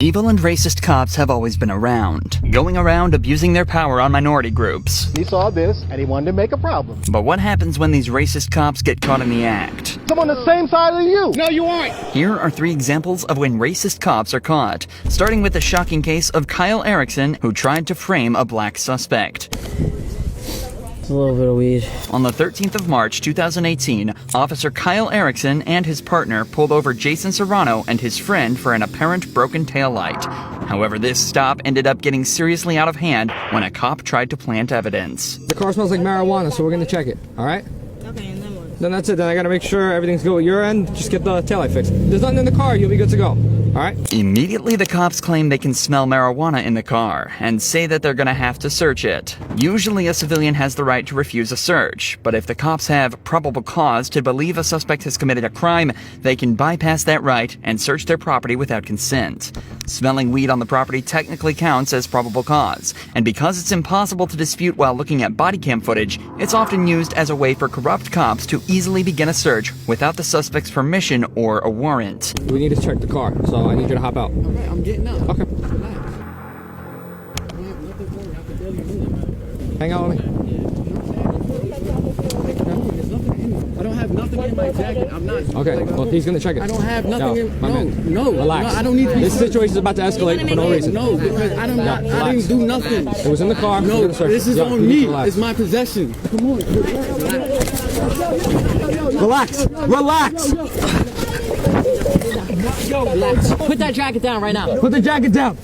Evil and racist cops have always been around, going around abusing their power on minority groups. He saw this, and he wanted to make a problem. But what happens when these racist cops get caught in the act? I'm on the same side as you! No, you aren't! Here are 3 examples of when racist cops are caught, starting with the shocking case of Kyle Erickson, who tried to frame a black suspect. A little bit of weed. On the 13th of March 2018, Officer Kyle Erickson and his partner pulled over Jason Serrano and his friend for an apparent broken taillight. However, this stop ended up getting seriously out of hand when a cop tried to plant evidence. The car smells like marijuana, so we're gonna check it, alright? Okay, and then what? Then that's it. Then I gotta make sure everything's good with your end. Just get the taillight fixed. There's nothing in the car, you'll be good to go. Alright? Immediately, the cops claim they can smell marijuana in the car and say that they're gonna have to search it. Usually, a civilian has the right to refuse a search, but if the cops have probable cause to believe a suspect has committed a crime, they can bypass that right and search their property without consent. Smelling weed on the property technically counts as probable cause, and because it's impossible to dispute while looking at body cam footage, it's often used as a way for corrupt cops to easily begin a search without the suspect's permission or a warrant. We need to check the car, so I need you to hop out. Alright, I'm getting out. Okay. Relax. I don't have nothing for me. I can barely move. Hang out with me. I don't have nothing in my jacket. I'm not. Okay, well, he's gonna check it. I don't have nothing in. my man. No. Relax. No, I don't need to be. This situation is about to escalate for no reason. No, because I didn't do nothing. It was in the car. No, this is on me. Relax. It's my possession. Come on. Relax. Relax. Relax. Put that jacket down right now. Put the jacket down.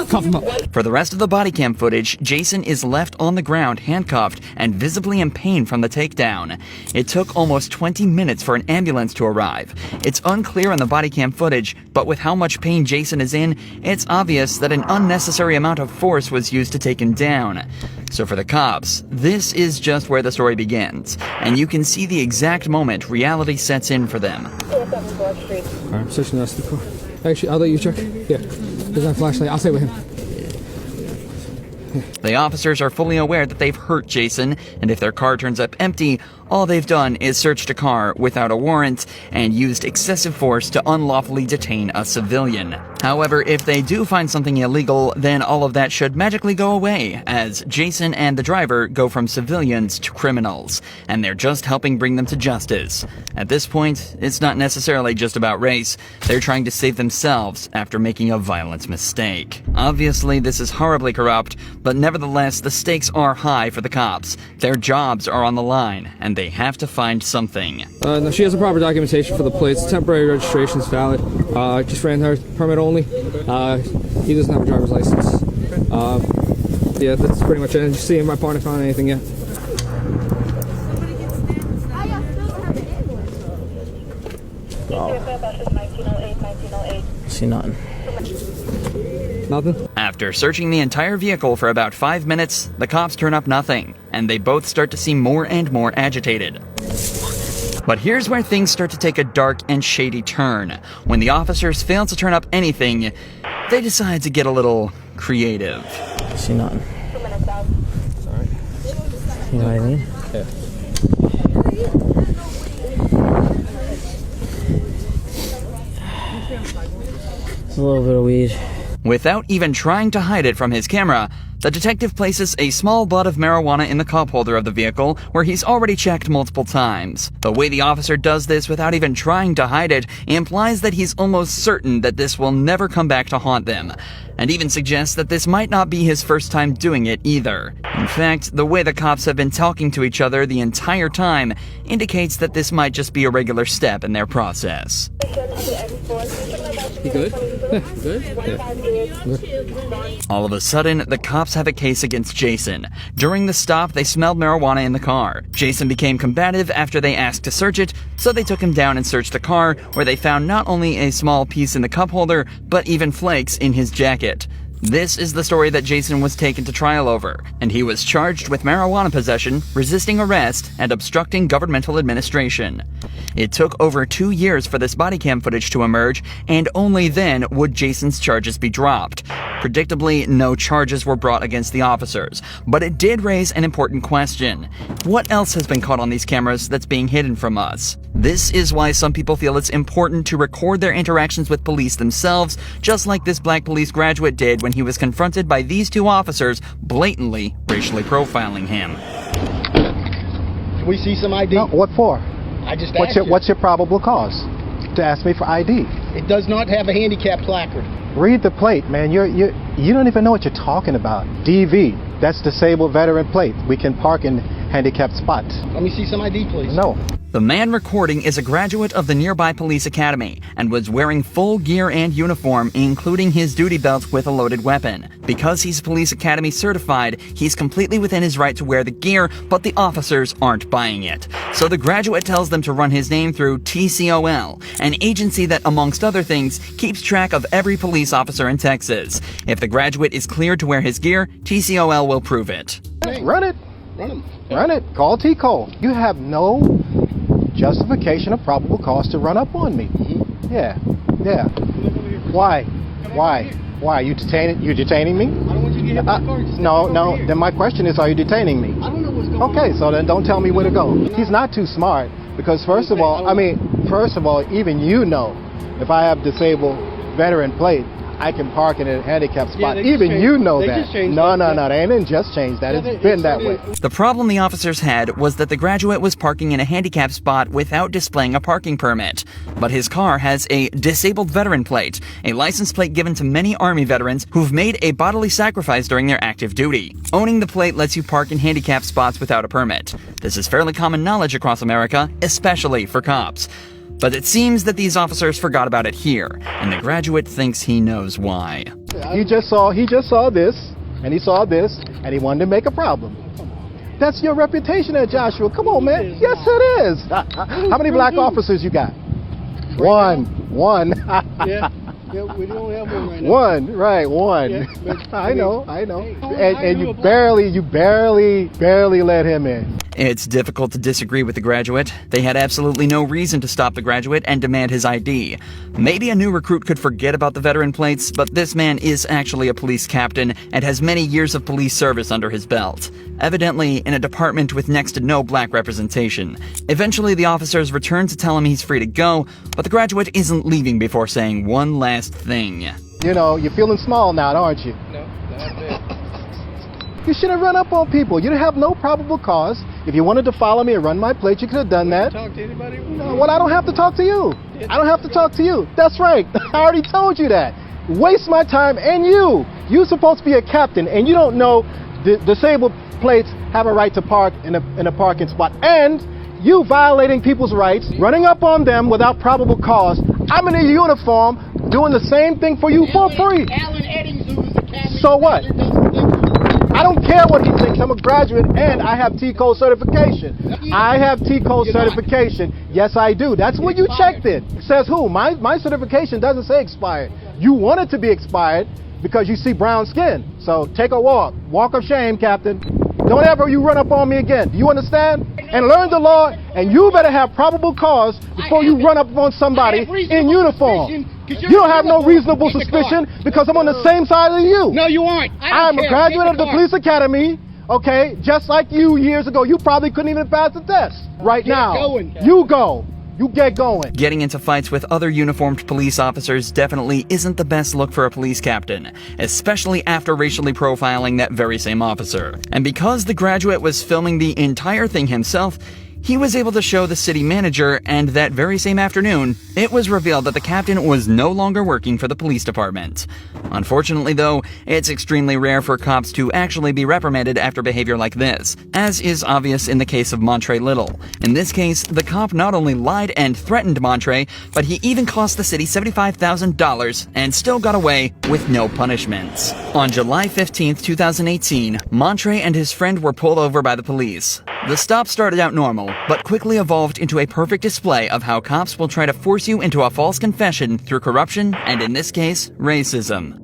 Cuff him up. For the rest of the body cam footage, Jason is left on the ground handcuffed and visibly in pain from the takedown. It took almost 20 minutes for an ambulance to arrive. It's unclear on the body cam footage, but with how much pain Jason is in, it's obvious that an unnecessary amount of force was used to take him down. So for the cops, this is just where the story begins, and you can see the exact moment reality sets in for them. Alright, I'm searching the rest of the car. Actually, I'll let you check. Yeah. There's my flashlight. I'll stay with him. The officers are fully aware that they've hurt Jason, and if their car turns up empty, all they've done is searched a car without a warrant and used excessive force to unlawfully detain a civilian. However, if they do find something illegal, then all of that should magically go away, as Jason and the driver go from civilians to criminals, and they're just helping bring them to justice. At this point, it's not necessarily just about race. They're trying to save themselves after making a violent mistake. Obviously, this is horribly corrupt, but nevertheless, the stakes are high for the cops. Their jobs are on the line, and they have to find something. No, she has the proper documentation for the plates. Temporary registration's valid. Just ran her permit only. He doesn't have a driver's license. Yeah, that's pretty much it. Just seeing my partner found anything yet. See nothing. Nothing? After searching the entire vehicle for about 5 minutes, the cops turn up nothing, and they both start to seem more and more agitated. But here's where things start to take a dark and shady turn. When the officers fail to turn up anything, they decide to get a little creative. See nothing. Sorry. You know what I mean? Yeah. It's a little bit of weed. Without even trying to hide it from his camera, the detective places a small bud of marijuana in the cup holder of the vehicle where he's already checked multiple times. The way the officer does this without even trying to hide it implies that he's almost certain that this will never come back to haunt them, and even suggests that this might not be his first time doing it either. In fact, the way the cops have been talking to each other the entire time indicates that this might just be a regular step in their process. You good? Yeah, good? Yeah. All of a sudden, the cops have a case against Jason. During the stop, they smelled marijuana in the car. Jason became combative after they asked to search it, so they took him down and searched the car, where they found not only a small piece in the cup holder, but even flakes in his jacket. This is the story that Jason was taken to trial over, and he was charged with marijuana possession, resisting arrest, and obstructing governmental administration. It took over 2 years for this body cam footage to emerge, and only then would Jason's charges be dropped. Predictably, no charges were brought against the officers, but it did raise an important question. What else has been caught on these cameras that's being hidden from us? This is why some people feel it's important to record their interactions with police themselves, just like this black police graduate did when he was confronted by these two officers blatantly racially profiling him. Can we see some ID? No, what for? I just asked you. What's your probable cause to ask me for ID? It does not have a handicap placard. Read the plate, man. You don't even know what you're talking about. DV, that's disabled veteran plate. We can park in handicapped spots. Let me see some ID, please. No. The man recording is a graduate of the nearby police academy and was wearing full gear and uniform, including his duty belt with a loaded weapon. Because he's police academy certified, he's completely within his right to wear the gear, but the officers aren't buying it. So the graduate tells them to run his name through TCOL, an agency that, amongst other things, keeps track of every police officer in Texas. If the graduate is cleared to wear his gear, TCOL will prove it. Run it. Run them. Run it. Call T-Cole. You have no justification of probable cause to run up on me. Yeah. Why? You detaining me? I don't want you to get hit by the car. Just No. Then my question is, are you detaining me? I don't know what's going on. Okay, so then don't tell me where to go. He's not too smart because first of all, even you know, if I have disabled veteran plate, I can park in a handicapped spot. they Even just you changed- know they that. just changed No, that. they didn't just change that. Yeah, It's been that it way. is. The problem the officers had was that the graduate was parking in a handicapped spot without displaying a parking permit. But his car has a disabled veteran plate, a license plate given to many Army veterans who've made a bodily sacrifice during their active duty. Owning the plate lets you park in handicapped spots without a permit. This is fairly common knowledge across America, especially for cops. But it seems that these officers forgot about it here, and the graduate thinks he knows why. He just saw this, and he saw this, and he wanted to make a problem. That's your reputation there, Joshua. Come on, man. Yes, it is. How many black officers you got? One. Yeah, we don't have one right now. One, right, one. Yeah, but, I know. Hey, And you barely let him in. It's difficult to disagree with the graduate. They had absolutely no reason to stop the graduate and demand his ID. Maybe a new recruit could forget about the veteran plates, but this man is actually a police captain and has many years of police service under his belt. Evidently, in a department with next to no black representation. Eventually, the officers return to tell him he's free to go, but the graduate isn't leaving before saying one last thing. You know, you're feeling small now, aren't you? No, not there. You should have run up on people. You have no probable cause. If you wanted to follow me and run my plate, you could have done that. Talk to anybody? No, well, I don't have to talk to you. I don't have to talk to you. That's right. I already told you that. Waste my time and you. You're supposed to be a captain, and you don't know the disabled plates have a right to park in a parking spot. And you violating people's rights, running up on them without probable cause. I'm in a uniform doing the same thing for you for free. Alan Eddings, who was the captain. So what? I don't care what he thinks. I'm a graduate and I have T-Code certification. I have T-Code certification. Yes, I do. That's what you checked it. Says who? My certification doesn't say expired. You want it to be expired because you see brown skin. So take a walk. Walk of shame, Captain. Don't ever you run up on me again. Do you understand? And learn the law, and you better have probable cause before you run up on somebody in uniform. You don't have no reasonable suspicion because I'm on the same side as you. No, you aren't. I'm a graduate of the police academy, okay? Just like you years ago. You probably couldn't even pass the test. Right now, going. you go. You get going. Getting into fights with other uniformed police officers definitely isn't the best look for a police captain, especially after racially profiling that very same officer. And because the graduate was filming the entire thing himself, he was able to show the city manager, and that very same afternoon, it was revealed that the captain was no longer working for the police department. Unfortunately, though, it's extremely rare for cops to actually be reprimanded after behavior like this, as is obvious in the case of Montre Little. In this case, the cop not only lied and threatened Montre, but he even cost the city $75,000 and still got away with no punishments. On July 15, 2018, Montre and his friend were pulled over by the police. The stop started out normal, but quickly evolved into a perfect display of how cops will try to force you into a false confession through corruption and, in this case, racism.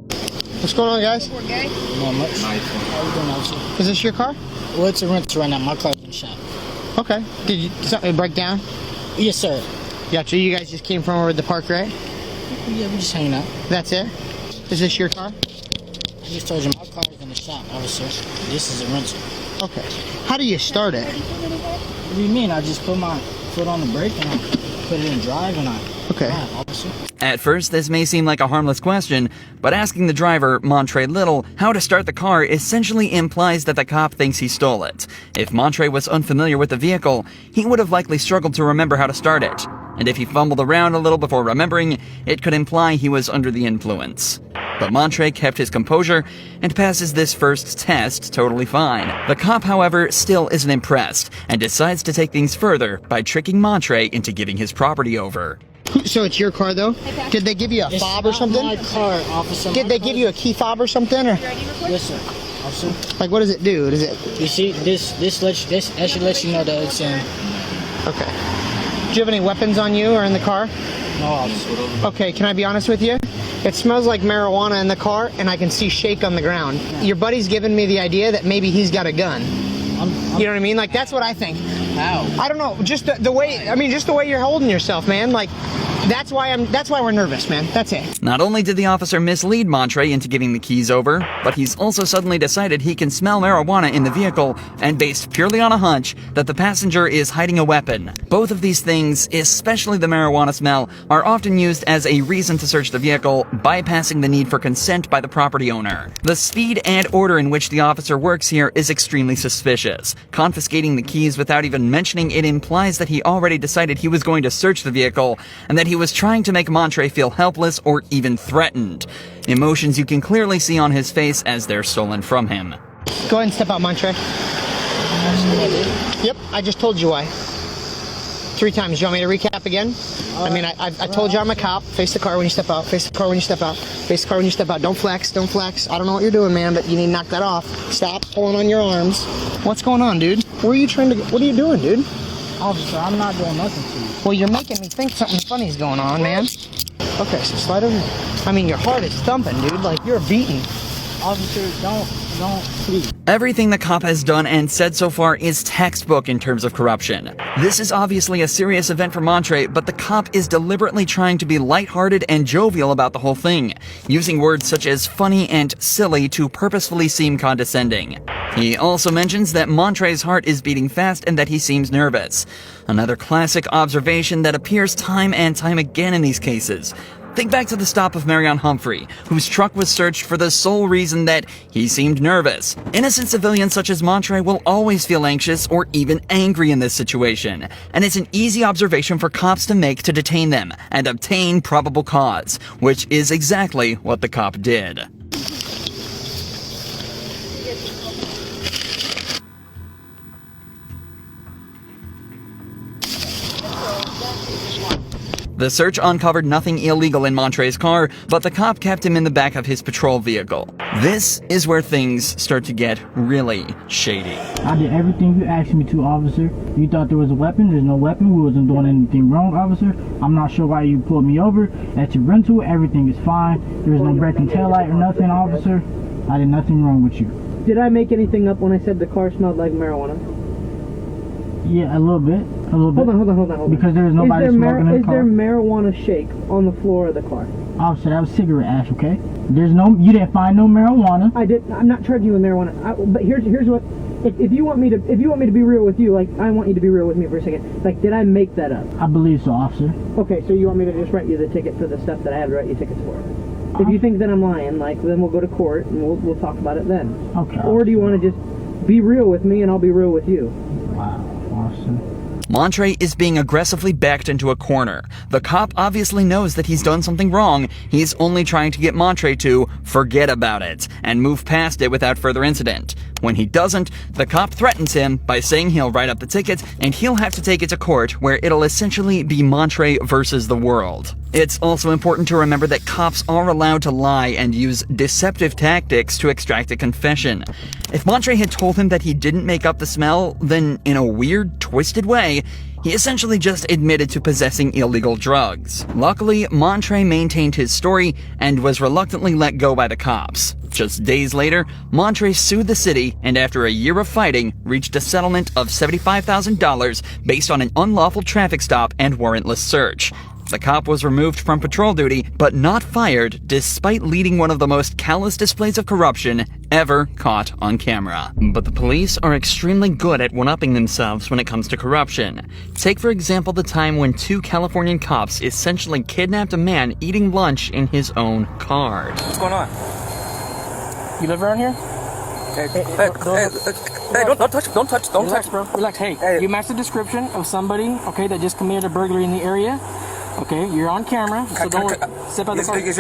What's going on, guys? Not much. How you doing, officer? Is this your car? Well, it's a rental right now. My car's been shot. Okay. Did something break down? Yes, sir. Gotcha. You guys just came from over the park, right? Yeah, we just hanging out. That's it? Is this your car? I just told you my car is in the shop, officer. This is a rental. Okay. How do you start it? What do you mean? I just put my foot on the brake and I put it in drive and I Okay. drive, officer. At first, this may seem like a harmless question, but asking the driver, Montre Little, how to start the car essentially implies that the cop thinks he stole it. If Montre was unfamiliar with the vehicle, he would have likely struggled to remember how to start it. And if he fumbled around a little before remembering, it could imply he was under the influence. But Montre kept his composure and passes this first test totally fine. The cop, however, still isn't impressed and decides to take things further by tricking Montre into giving his property over. So it's your car, though? Did they give you a It's fob or not something? my car, officer. Did My they car give you a key fob or something? Or Yes, sir. Officer. like, what does it do? Does it? You see, this actually lets you know that it's in. Okay. Do you have any weapons on you or in the car? No, officer. Okay, can I be honest with you? It smells like marijuana in the car, and I can see shake on the ground. Your buddy's giving me the idea that maybe he's got a gun. You know what I mean? Like, that's what I think. How? I don't know. Just the way. I mean, just the way you're holding yourself, man. Like, that's why we're nervous, man. That's it. Not only did the officer mislead Montre into giving the keys over, but he's also suddenly decided he can smell marijuana in the vehicle and based purely on a hunch that the passenger is hiding a weapon. Both of these things, especially the marijuana smell, are often used as a reason to search the vehicle, bypassing the need for consent by the property owner. The speed and order in which the officer works here is extremely suspicious. Confiscating the keys without even mentioning it implies that he already decided he was going to search the vehicle and that he was trying to make Montre feel helpless or even threatened. Emotions you can clearly see on his face as they're stolen from him. Go ahead and step out, Montre. Yep, I just told you why. 3 times. You want me to recap again? I mean, I told you I'm a cop. Face the car when you step out. Face the car when you step out. Face the car when you step out. Don't flex. Don't flex. I don't know what you're doing, man, but you need to knock that off. Stop pulling on your arms. What's going on, dude? Where are you trying to go? What are you doing, dude? Officer, I'm not doing nothing to you. Well, you're making me think something funny's going on, man. Okay, so slide over. I mean, your heart is thumping, dude. Like, you're beating. Officer, don't, please. Everything the cop has done and said so far is textbook in terms of corruption. This is obviously a serious event for Montre, but the cop is deliberately trying to be lighthearted and jovial about the whole thing, using words such as funny and silly to purposefully seem condescending. He also mentions that Montre's heart is beating fast and that he seems nervous. Another classic observation that appears time and time again in these cases. Think back to the stop of Marion Humphrey, whose truck was searched for the sole reason that he seemed nervous. Innocent civilians such as Montre will always feel anxious or even angry in this situation, and it's an easy observation for cops to make to detain them and obtain probable cause, which is exactly what the cop did. The search uncovered nothing illegal in Montre's car, but the cop kept him in the back of his patrol vehicle. This is where things start to get really shady. I did everything you asked me to, officer. You thought there was a weapon. There's no weapon. We wasn't doing anything wrong, officer. I'm not sure why you pulled me over. At your rental, everything is fine. There was no breaking taillight or nothing, officer. I did nothing wrong with you. Did I make anything up when I said the car smelled like marijuana? Yeah, a little bit. A little bit. Hold on. Because there was nobody smoking in the car. Is there marijuana shake on the floor of the car? Officer, that was cigarette ash, okay? You didn't find no marijuana. I'm not charging you with marijuana. But here's what. If you want me to be real with you, like I want you to be real with me for a second. Like, did I make that up? I believe so, officer. Okay, so you want me to just write you the ticket for the stuff that I had to write you tickets for? If you think that I'm lying, like, then we'll go to court and we'll talk about it then. Okay. Or do you want to just be real with me and I'll be real with you? Wow, officer. Montre is being aggressively backed into a corner. The cop obviously knows that he's done something wrong. He's only trying to get Montre to forget about it and move past it without further incident. When he doesn't, the cop threatens him by saying he'll write up the ticket and he'll have to take it to court, where it'll essentially be Montre versus the world. It's also important to remember that cops are allowed to lie and use deceptive tactics to extract a confession. If Montre had told him that he didn't make up the smell, then in a weird, twisted way, he essentially just admitted to possessing illegal drugs. Luckily, Montre maintained his story and was reluctantly let go by the cops. Just days later, Montre sued the city and after a year of fighting, reached a settlement of $75,000 based on an unlawful traffic stop and warrantless search. The cop was removed from patrol duty, but not fired, despite leading one of the most callous displays of corruption ever caught on camera. But the police are extremely good at one-upping themselves when it comes to corruption. Take, for example, the time when 2 Californian cops essentially kidnapped a man eating lunch in his own car. What's going on? You live around here? Hey, don't touch, Relax, bro. Relax. Hey, you match the description of somebody, okay, that just committed a burglary in the area. Okay, you're on camera, so don't step out the car. Is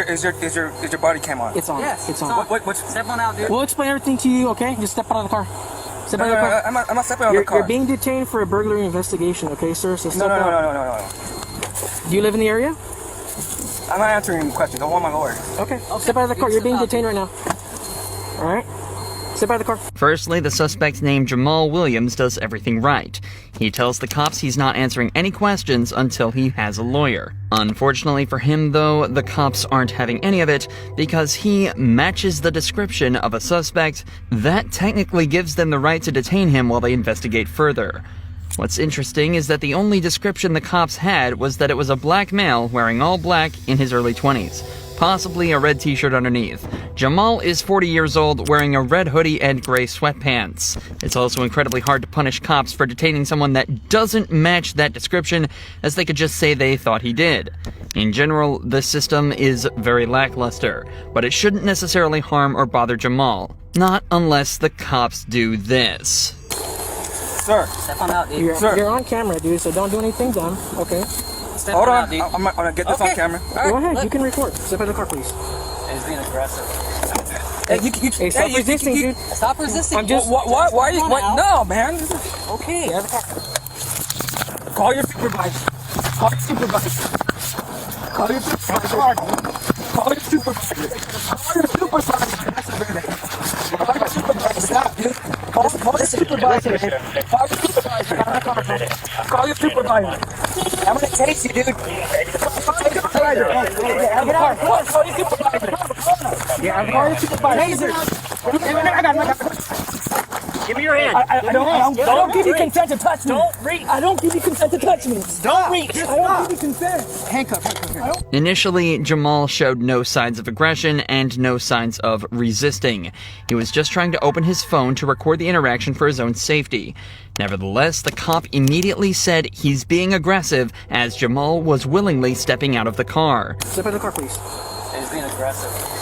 your body cam on? It's on. Yes, it's on. Step on out, dude. We'll explain everything to you, okay? Just step out of the car. Step out of the car. I'm not stepping out of the car. You're being detained for a burglary investigation, okay, sir? So step out. No. Do you live in the area? I'm not answering any questions. I want my lawyer. Okay. Step out of the car. You're being detained right now. All right. Step out of the car. Firstly, the suspect named Jamal Williams does everything right. He tells the cops he's not answering any questions until he has a lawyer. Unfortunately for him, though, the cops aren't having any of it because he matches the description of a suspect. That technically gives them the right to detain him while they investigate further. What's interesting is that the only description the cops had was that it was a black male wearing all black in his early 20s. Possibly a red t-shirt underneath. Jamal is 40 years old, wearing a red hoodie and gray sweatpants. It's also incredibly hard to punish cops for detaining someone that doesn't match that description, as they could just say they thought he did. In general, the system is very lackluster, but it shouldn't necessarily harm or bother Jamal. Not unless the cops do this. Sir. Step on out, dude. You're on camera, dude, so don't do anything dumb, okay? Hold on, I'm gonna get this on camera. Go ahead, you can record. Step out of the car, please. He's being aggressive. Hey, stop resisting, dude. Stop resisting. I'm just. Why are you? No, man. Okay. Call your supervisor. Call your supervisor. Call your supervisor. Call your supervisor. Call your supervisor. Stop, dude. Call your supervisor. Call your supervisor. Call your supervisor. I'm gonna chase you, dude. Call your supervisor. Get out. Call your supervisor. Call your supervisor. I got Give me your hand. I don't give you consent to touch me. Don't reach. I don't give you consent to touch me. Don't reach. I don't give you consent. Handcuff. Initially, Jamal showed no signs of aggression and no signs of resisting. He was just trying to open his phone to record the interaction for his own safety. Nevertheless, the cop immediately said he's being aggressive as Jamal was willingly stepping out of the car. Step out of the car, please. He's being aggressive.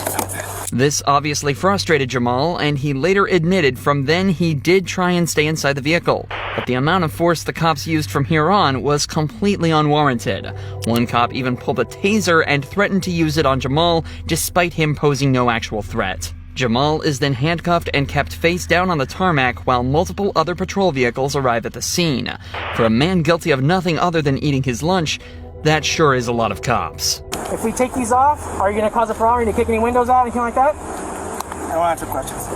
This obviously frustrated Jamal, and he later admitted from then he did try and stay inside the vehicle. But the amount of force the cops used from here on was completely unwarranted. One cop even pulled a taser and threatened to use it on Jamal, despite him posing no actual threat. Jamal is then handcuffed and kept face down on the tarmac while multiple other patrol vehicles arrive at the scene. For a man guilty of nothing other than eating his lunch, that sure is a lot of cops. If we take these off, are you going to cause a problem? Are you going to kick any windows out, anything like that? I don't answer questions. You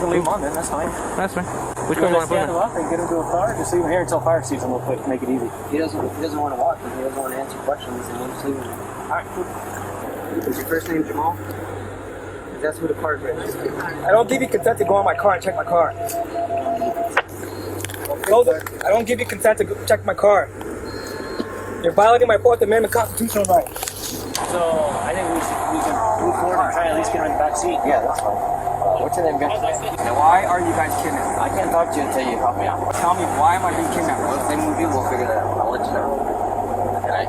can leave them on then, that's fine. That's fine. Which one do you want to put him up and get him to a car? Just leave him here until fire season real quick, make it easy. He doesn't want to walk because he doesn't want to answer questions, and we'll just leave him. Alright, cool. Is your first name Jamal? That's who the car is. I don't give you consent to go in my car and check my car. I don't give you consent to go check my car. You're violating my 4th Amendment constitutional right. So, I think we can move forward and try at least get him in the back seat. Yeah, that's fine. What's your name again? Now, why are you guys kidnapping? I can't talk to you until you help me out. Tell me, why am I being kidnapped? Well, if they move you, we'll figure that out. I'll let you know. Okay?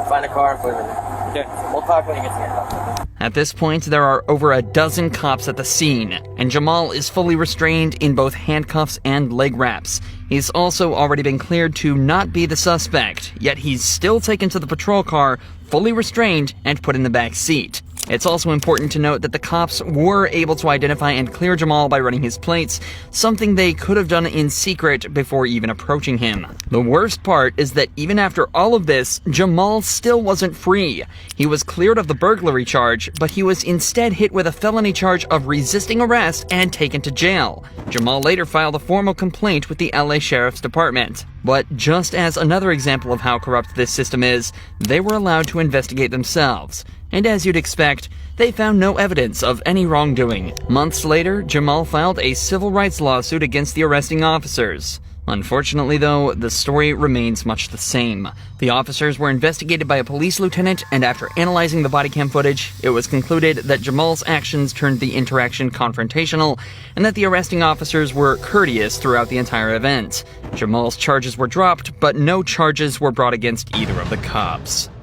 Find a car and put it in there. Okay. We'll talk when you get to your house. At this point, there are over a dozen cops at the scene, and Jamal is fully restrained in both handcuffs and leg wraps. He's also already been cleared to not be the suspect, yet he's still taken to the patrol car, fully restrained, and put in the back seat. It's also important to note that the cops were able to identify and clear Jamal by running his plates, something they could have done in secret before even approaching him. The worst part is that even after all of this, Jamal still wasn't free. He was cleared of the burglary charge, but he was instead hit with a felony charge of resisting arrest and taken to jail. Jamal later filed a formal complaint with the LA Sheriff's Department. But just as another example of how corrupt this system is, they were allowed to investigate themselves. And as you'd expect, they found no evidence of any wrongdoing. Months later, Jamal filed a civil rights lawsuit against the arresting officers. Unfortunately, though, the story remains much the same. The officers were investigated by a police lieutenant, and after analyzing the body cam footage, it was concluded that Jamal's actions turned the interaction confrontational, and that the arresting officers were courteous throughout the entire event. Jamal's charges were dropped, but no charges were brought against either of the cops.